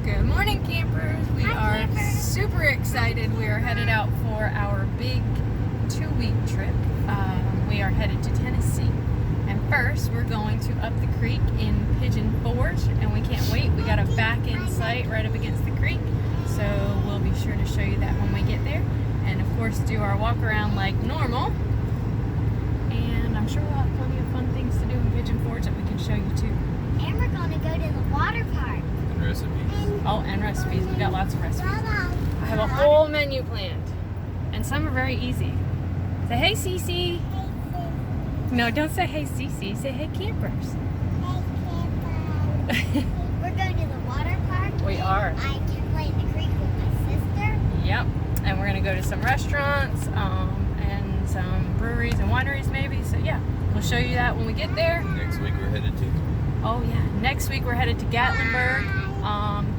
Good morning, campers. We are super excited. We are headed out for our big 2-week trip. We are headed to Tennessee. And first, we're going to up the creek in Pigeon Forge, and we can't wait. We got a back-end site right up against the creek, so we'll be sure to show you that when we get there. And of course, do our walk around like normal. And I'm sure we'll have plenty of fun things to do in Pigeon Forge that we can show you too. And we're going to go to the water park. And recipes. Oh, and recipes. We got lots of recipes. I have a whole menu planned. And some are very easy. Say, hey, Cece. No, don't say, hey, Cece. Say, hey, campers. We're going to the water park. We are. I can play in the creek with my sister. Yep. And we're going to go to some restaurants and some breweries and wineries maybe. So, yeah, we'll show you that when we get there. Next week we're headed to. Oh, yeah. Next week we're headed to Gatlinburg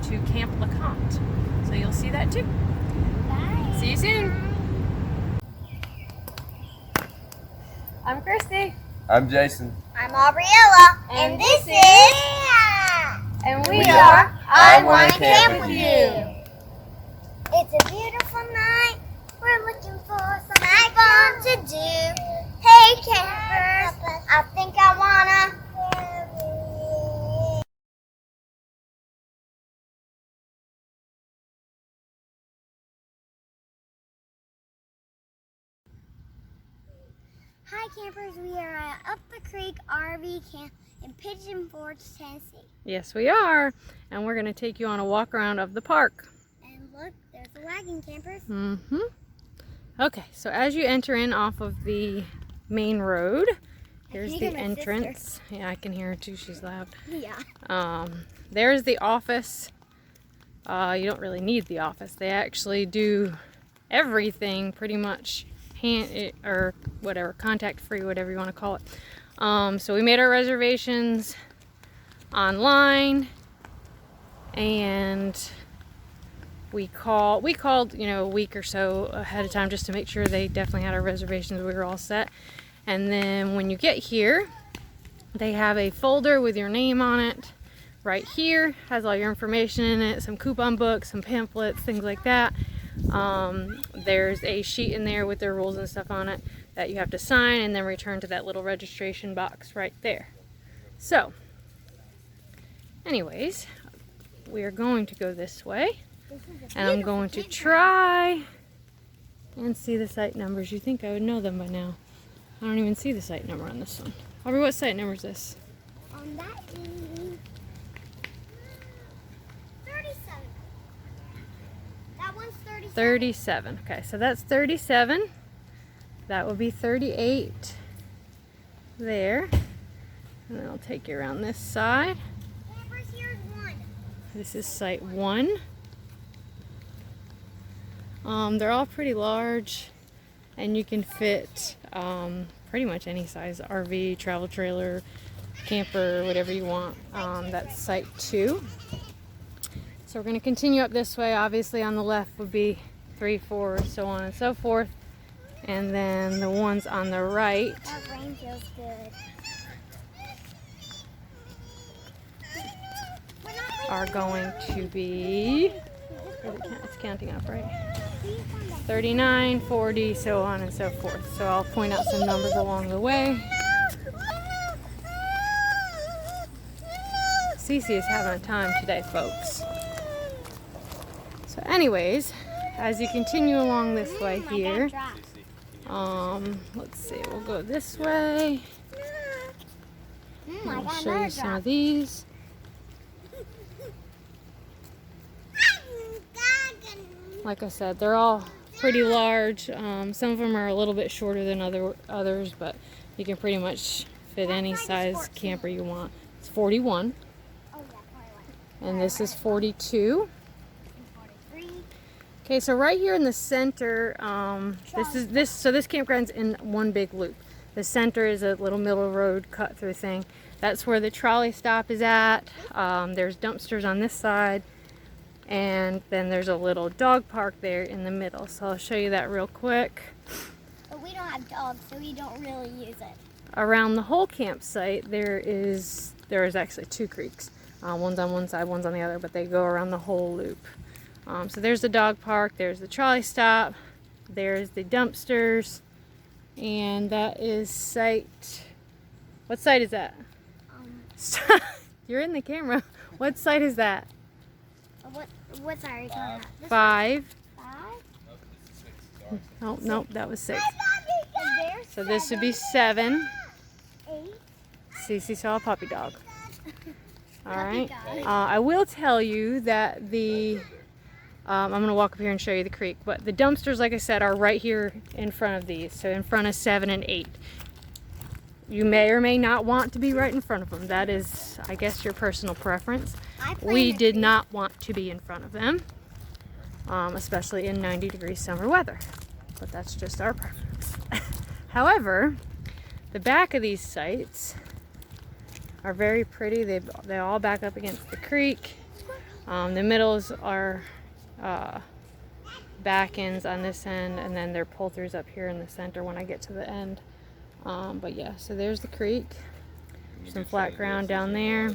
to Camp LeConte. So you'll see that too. Bye. See you soon. I'm Christy. I'm Jason. I'm Aubriella. And this is... And we are I Wanna Camp With You. It's a beautiful night. We're looking for some fun to do. Hey campers, I think I wanna... Hi campers, we are at Up the Creek RV Camp in Pigeon Forge, Tennessee. Yes, we are. And we're going to take you on a walk around of the park. And look, there's a wagon, campers. Mm-hmm. Okay, so as you enter in off of the main road, here's the entrance. Yeah, I can hear her too. She's loud. Yeah. There's the office. You don't really need the office. They actually do everything pretty much or whatever, contact free, whatever you want to call it. So we made our reservations online, and we called a week or so ahead of time just to make sure they definitely had our reservations. We were all set. And then when you get here, they have a folder with your name on it right here. Has all your information in it, some coupon books, some pamphlets, things like that. There's a sheet in there with their rules and stuff on it that you have to sign and then return to that little registration box right there. So, anyways, we are going to go this way, and I'm going to try and see the site numbers. You think I would know them by now. I don't even see the site number on this one. Aubrey, what site number is this? On that is 37. That one's 37. 37. Okay, so that's 37. That would be 38 there. And then I'll take you around this side. Campers, here's one. This is site 1. They're all pretty large, and you can fit pretty much any size RV, travel trailer, camper, whatever you want. That's site 2. So we're going to continue up this way. Obviously on the left would be 3, 4, so on and so forth. And then the ones on the right That rain feels good. are going to be, it's counting up, right? 39, 40, so on and so forth. So I'll point out some numbers along the way. Cece is having a time today, folks. So anyways, as you continue along this way here, let's see, we'll go this way. I'll show you some of these. Like I said, they're all pretty large. Some of them are a little bit shorter than others, but you can pretty much fit any size camper you want. It's 41. And this is 42. Okay, so right here in the center, this campground's in one big loop. The center is a little middle road cut through thing. That's where the trolley stop is at. There's dumpsters on this side, and then there's a little dog park there in the middle. So I'll show you that real quick. But we don't have dogs, so we don't really use it. Around the whole campsite, there is actually 2 creeks. One's on one side, one's on the other, but they go around the whole loop. So there's the dog park, there's the trolley stop, there's the dumpsters, and that is site. What site is that? You're in the camera. What site is that? What side are you talking about? 5. 5? Oh, nope, that was 6. There's So this would be 7. 8. Cece saw a puppy dog. All right. dog. I will tell you that the I'm going to walk up here and show you the creek, but the dumpsters, like I said, are right here in front of these, so in front of 7 and 8. You may or may not want to be right in front of them. That is, I guess, your personal preference. We did not want to be in front of them, especially in 90-degree summer weather, but that's just our preference. However, the back of these sites are very pretty. They all back up against the creek. The middles are back ends on this end, and then they're pull-throughs up here in the center when I get to the end. But yeah, so there's the creek. Some flat ground down there.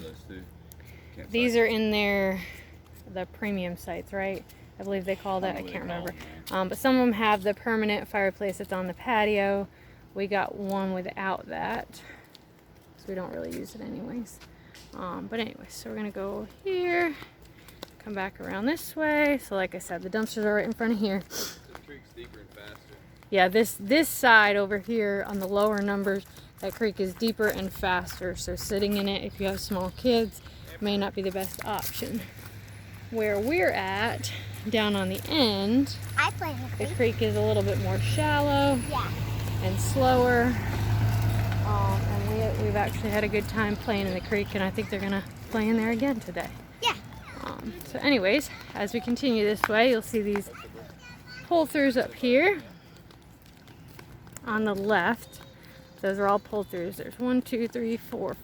These are in the premium sites, right? I believe they call that. I can't remember. But some of them have the permanent fireplace that's on the patio. We got one without that, so we don't really use it anyways. But anyway, so we're gonna go here, come back around this way. So like I said, the dumpsters are right in front of here. The creek's deeper and faster. Yeah, this side over here on the lower numbers, that creek is deeper and faster. So sitting in it, if you have small kids, may not be the best option. Where we're at, down on the end, I play in the the creek. creek is a little bit more shallow Yeah. and slower. And we've actually had a good time playing in the creek, and I think they're gonna play in there again today. Yeah. So anyways, as we continue this way, you'll see these pull-throughs up here on the left. Those are all pull-throughs. There's 1, 2, 3, 4,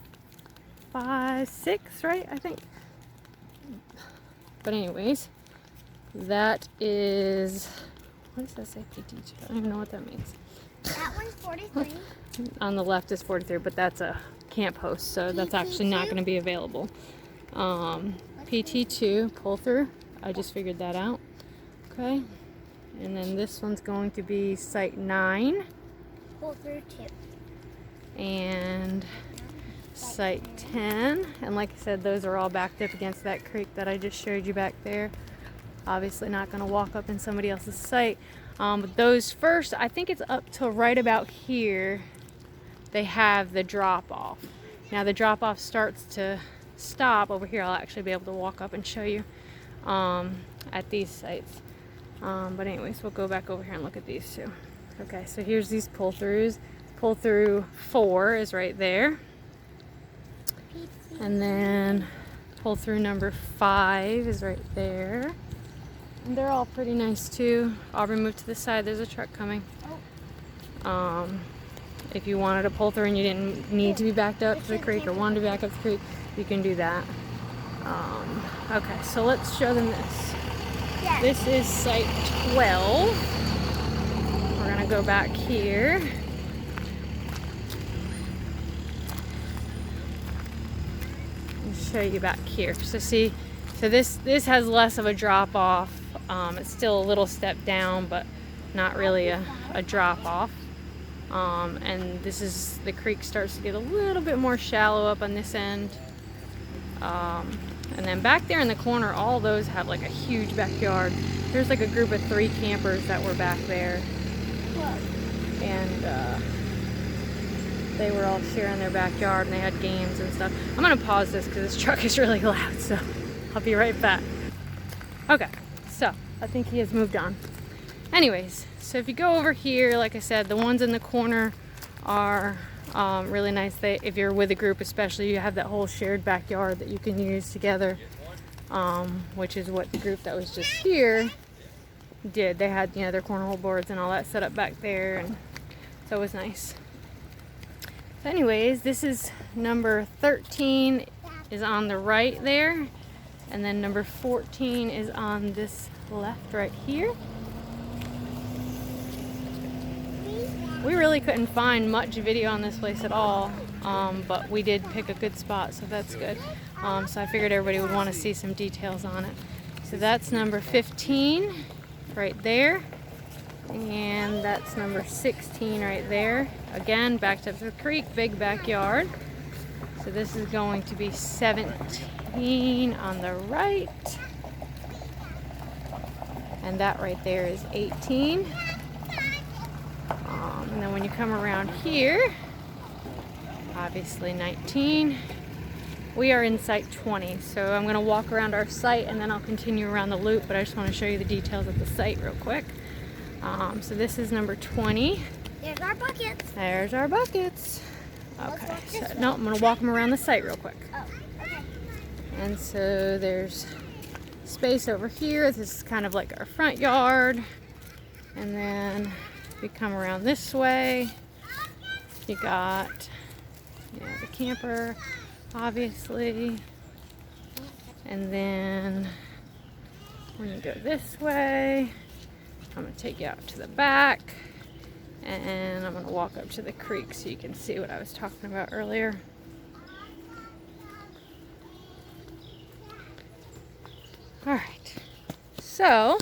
5, 6, right? I think. But anyways, that is, what does that say? PT2? I don't even know what that means. That one's 43. On the left is 43, but that's a camp host, so that's actually not going to be available. PT2 pull-through. I just figured that out. Okay. And then this one's going to be site 9. Pull through 2. And site 10. And like I said, those are all backed up against that creek that I just showed you back there. Obviously not going to walk up in somebody else's site. But those first, I think it's up till right about here, they have the drop off. Now the drop off starts to stop over here. I'll actually be able to walk up and show you at these sites. But anyways, we'll go back over here and look at these two. Okay, so here's these pull-throughs. Pull-through 4 is right there. And then pull-through number 5 is right there. And they're all pretty nice too. I'll remove to the side. There's a truck coming. If you wanted to pull through and you didn't need to be backed up to the creek or wanted to back up the creek, you can do that. Okay, so let's show them this. Yeah. This is site 12. We're gonna go back here. And show you back here. So see, so this has less of a drop off. It's still a little step down, but not really a drop off. And this is, the creek starts to get a little bit more shallow up on this end. And then back there in the corner, all those have like a huge backyard. There's like a group of 3 campers that were back there. And they were all sharing their backyard and they had games and stuff. I'm gonna pause this because this truck is really loud, so I'll be right back. Okay, so I think he has moved on. Anyways, so if you go over here, like I said, the ones in the corner are really nice. If you're with a group especially, you have that whole shared backyard that you can use together, which is what the group that was just here did. They had, their cornhole boards and all that set up back there, and so it was nice. So anyways, this is number 13 is on the right there, and then number 14 is on this left right here. We really couldn't find much video on this place at all, but we did pick a good spot, so that's good. So I figured everybody would want to see some details on it. So that's number 15 right there. And that's number 16 right there. Again, backed up to the creek, big backyard. So this is going to be 17 on the right. And that right there is 18. And then when you come around here, obviously 19. We are in site 20, so I'm going to walk around our site and then I'll continue around the loop, but I just want to show you the details of the site real quick. So this is number 20. There's our buckets. There's our buckets. Okay, walk this so way. no, I'm going to walk them around the site real quick. Oh, okay. And so there's space over here. This is kind of like our front yard. And then if you come around this way, you got the camper, obviously. And then when you go this way, I'm going to take you out to the back. And I'm going to walk up to the creek so you can see what I was talking about earlier. Alright, so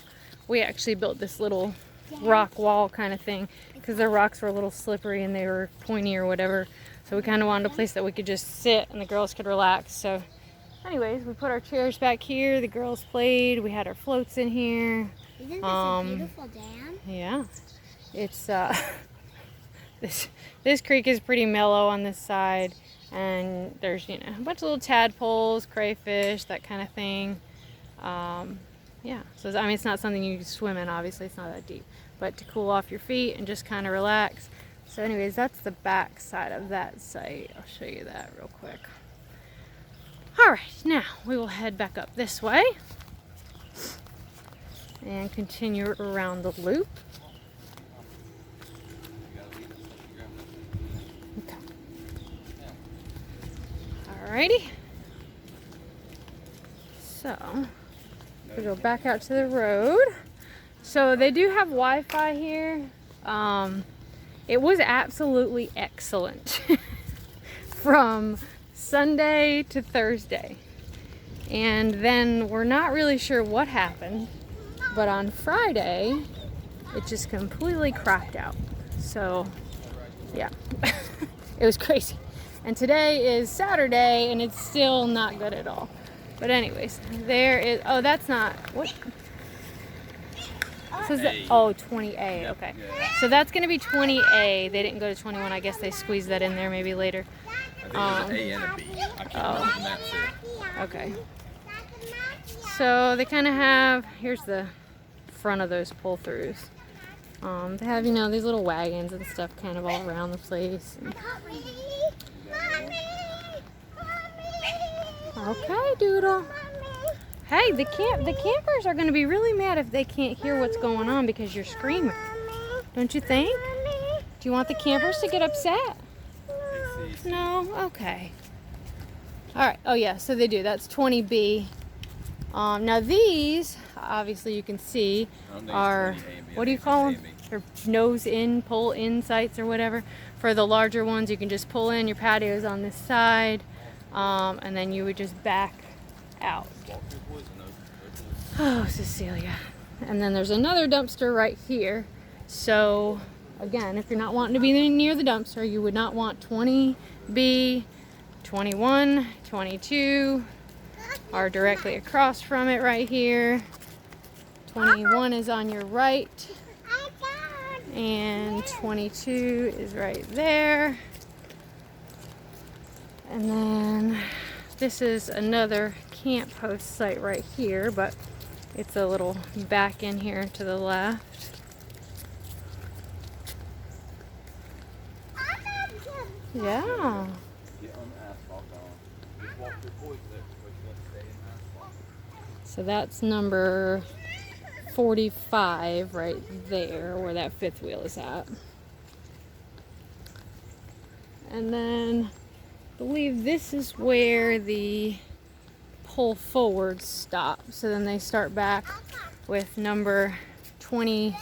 we actually built this little rock wall kind of thing because the rocks were a little slippery and they were pointy or whatever. So we kind of wanted a place that we could just sit and the girls could relax. So anyways, we put our chairs back here. The girls played. We had our floats in here. Isn't this a beautiful dam? Yeah, it's this creek is pretty mellow on this side, and there's a bunch of little tadpoles, crayfish, that kind of thing. Yeah, so I mean it's not something you can swim in, obviously it's not that deep, but to cool off your feet and just kind of relax. So anyways, that's the back side of that site. I'll show you that real quick. All right, now we will head back up this way and continue around the loop. Okay. Alrighty. So we go back out to the road. So they do have Wi-Fi here. It was absolutely excellent from Sunday to Thursday. And then we're not really sure what happened, but on Friday, it just completely crapped out. So, yeah, it was crazy. And today is Saturday, and it's still not good at all. But anyways, there is, oh, that's not, what? Says that, oh, 20A, okay. So that's going to be 20A. They didn't go to 21. I guess they squeezed that in there maybe later. I think there's an A and a B. I can't remember the map there. Okay. So they kind of have, here's the front of those pull-throughs. They have, these little wagons and stuff kind of all around the place. Okay, Doodle. Hey, the campers are going to be really mad if they can't hear what's going on because you're screaming. Don't you think? Do you want the campers to get upset? No? Okay. Alright. Oh, yeah. So they do. That's 20B. Now these, obviously you can see, are, what do you call them? They're nose in, pull in sites or whatever. For the larger ones, you can just pull in. Your patio's on this side. And then you would just back out. Oh, Cecilia. And then there's another dumpster right here. So, again, if you're not wanting to be near the dumpster, you would not want 20B, 21, 22 are directly across from it right here. 21 is on your right. And 22 is right there. And then this is another camp host site right here, but it's a little back in here to the left. Yeah. So that's number 45 right there, where that fifth wheel is at. And then I believe this is where the pull forward stop. So then they start back with number 20.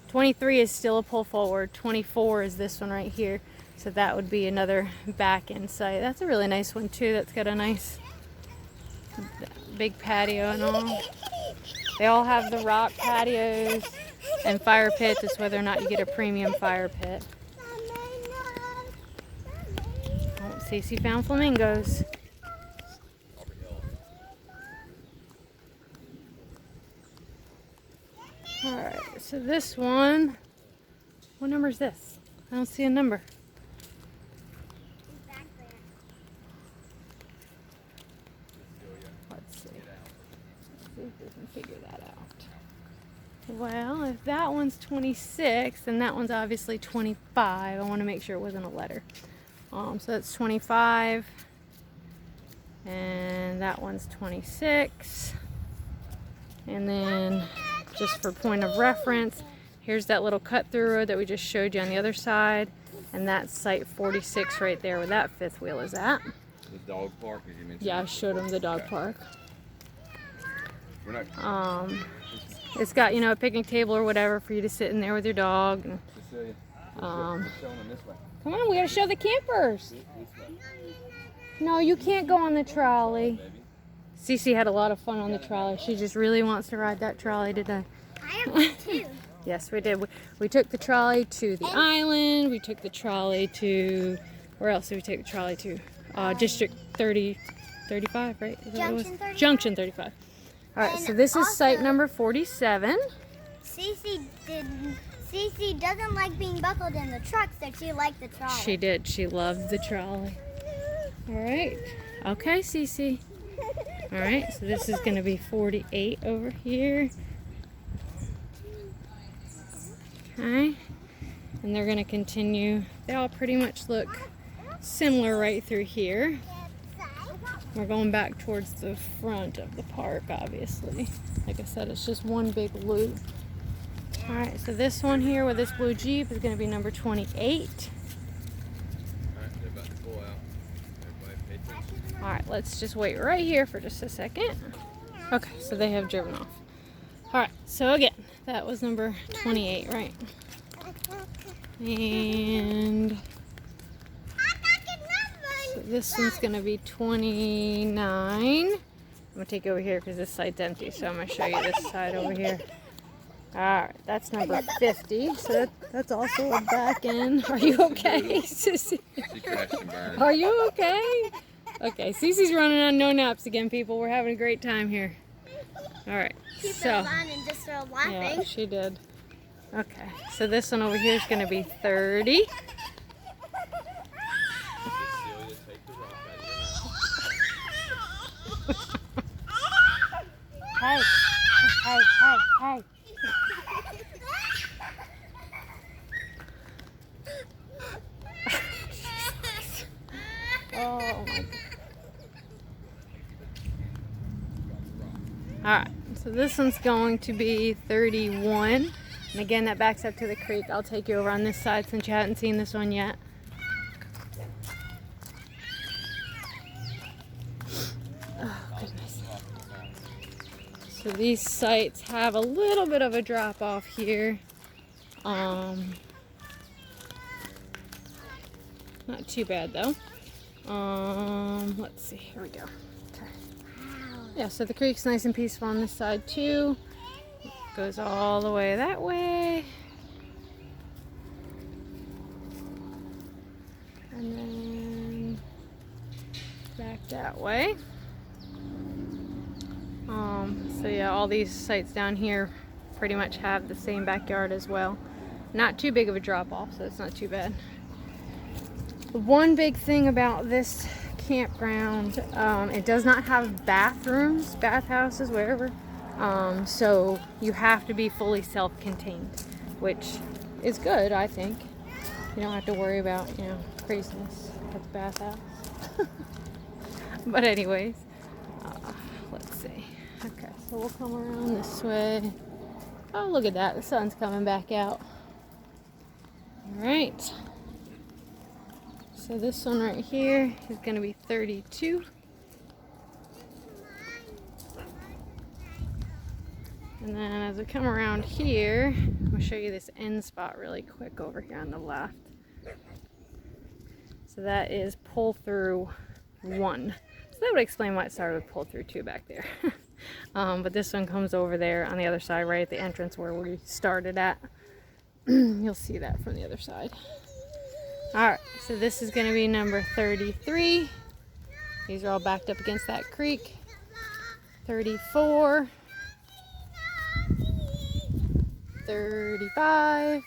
23 is still a pull forward. 24 is this one right here. So that would be another back end site. That's a really nice one too. That's got a nice Big patio and all. They all have the rock patios and fire pits. It's whether or not you get a premium fire pit. Oh, Cece found flamingos. Alright, so this one, what number is this? I don't see a number. Let's see. Let's see if we can figure that out. Well, if that one's 26, then that one's obviously 25. I want to make sure it wasn't a letter. So that's 25. And that one's 26. And then, just for point of reference, here's that little cut-through road that we just showed you on the other side. And that's site 46 right there where that fifth wheel is at. The dog park, as you mentioned. Yeah, I showed them the dog Okay. park. We're not, It's got, you know, a picnic table or whatever for you to sit in there with your dog. And, Cecilia, um, showing them this way. come on, we gotta show the campers. No, you can't go on the trolley. Cece had a lot of fun on the trolley. She just really wants to ride that trolley today. I have one too. Yes, we did. We took the trolley to the island. We took the trolley to, where else did we take the trolley to? District 35, right? Is that what it was? Junction 35. Junction 35. All right, And so this is site also- number 47. Cece doesn't like being buckled in the truck, so she liked the trolley. She did. She loved the trolley. All right. Okay, Cece. All right, so this is going to be 48 over here. Okay. And they're going to continue. They all pretty much look similar right through here. We're going back towards the front of the park, obviously. Like I said, it's just one big loop. All right, so this one here with this blue Jeep is going to be number 28. Alright, they're about to pull out. Everybody pay attention. All right, let's just wait right here for just a second. Okay, so they have driven off. All right, so again, that was number 28, right? And so this one's gonna be 29. I'm gonna take you over here because this side's empty, so I'm gonna show you this side over here. All right, that's number 50. So that's also a back end. Are you okay, Sissy? She crashed and burned. Are you okay? Okay, Cece's running on no naps again, people. We're having a great time here. All right, Keep so it on and just start laughing. yeah, she did. Okay, so this one over here is going to be 30. Cecilia, take the rock out of your mouth. Hey. Oh my God. Alright, so this one's going to be 31. And again, that backs up to the creek. I'll take you over on this side since you hadn't seen this one yet. Oh, goodness. So these sites have a little bit of a drop off here. Not too bad though. Let's see, here we go. Okay. Yeah, so the creek's nice and peaceful on this side too. It goes all the way that way. And then back that way. So yeah, all these sites down here pretty much have the same backyard as well. Not too big of a drop off, so it's not too bad. The one big thing about this campground, it does not have bathrooms, bathhouses, wherever. So you have to be fully self-contained, which is good, I think. You don't have to worry about, you know, craziness at the bathhouse. But anyways, let's see. Okay, so we'll come around this way. Oh, look at that. The sun's coming back out. All right. So this one right here is going to be 32. And then as we come around here, I'm going to show you this end spot really quick over here on the left. So that is pull through 1. So that would explain why it started with pull through too back there. But this one comes over there on the other side, right at the entrance where we started at. You'll see that from the other side. Alright, so this is going to be number 33. These are all backed up against that creek. 34. 35.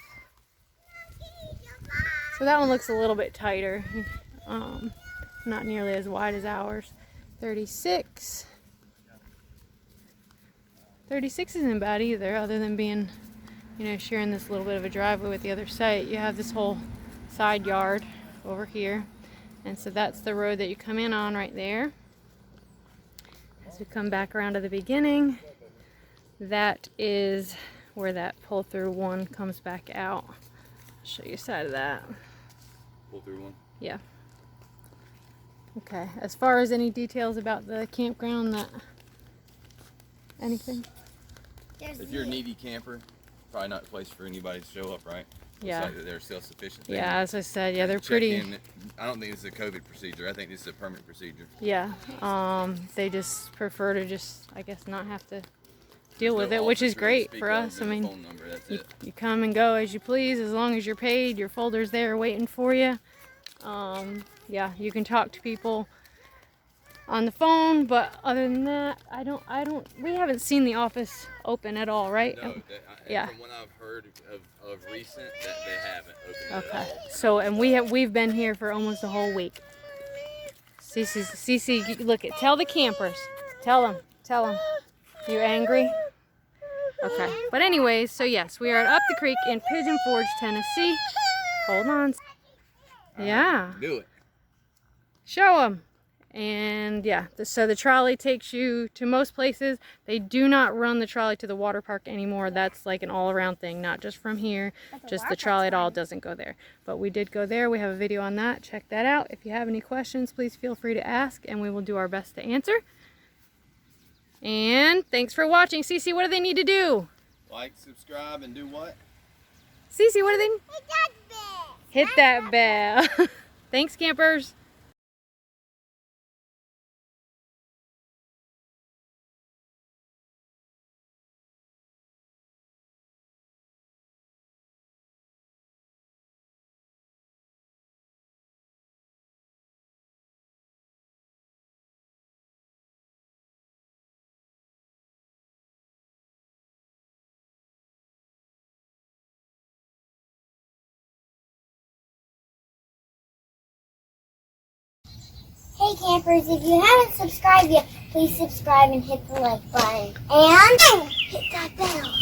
So that one looks a little bit tighter. Not nearly as wide as ours. 36. 36 isn't bad either, other than being, you know, sharing this little bit of a driveway with the other site. You have this whole side yard over here, and so that's the road that you come in on right there. As we come back around to the beginning, that is where that pull through one comes back out. I'll show you a side of that. Pull through one? Yeah. Okay, as far as any details about the campground, that anything? If you're a needy camper, probably not a place for anybody to show up, right? Yeah. Looks like they're self-sufficient. Yeah, as I said, yeah, they're Check pretty. in. I don't think this is a COVID procedure. I think this is a permanent procedure. Yeah. They just prefer to just, I guess, not have to deal with No it, which is office for you to great speak for of, us. I and a mean, phone number, that's you, it. you come and go as you please, as long as you're paid. Your folder's there waiting for you. Yeah, you can talk to people on the phone, but other than that, we haven't seen the office open at all, right? No, yeah. From what I've heard of recent, that they haven't opened it Okay. at all. So, and we've been here for almost a whole week. Cece, look at, tell the campers. Tell them. You angry? Okay. But anyways, so yes, we are at Up the Creek in Pigeon Forge, Tennessee. Hold on. Yeah. Do it. Show them. And yeah, so the trolley takes you to most places. They do not run the trolley to the water park anymore. That's like an all-around thing, not just from here. Just the trolley at all doesn't go there. But we did go there. We have a video on that. Check that out. If you have any questions, please feel free to ask, and we will do our best to answer. And thanks for watching. Cece, what do they need to do? Like, subscribe, and do what? Cece, what do they need? Hit that bell. Hit that bell. Thanks, campers. Hey campers, if you haven't subscribed yet, please subscribe and hit the like button. And hit that bell.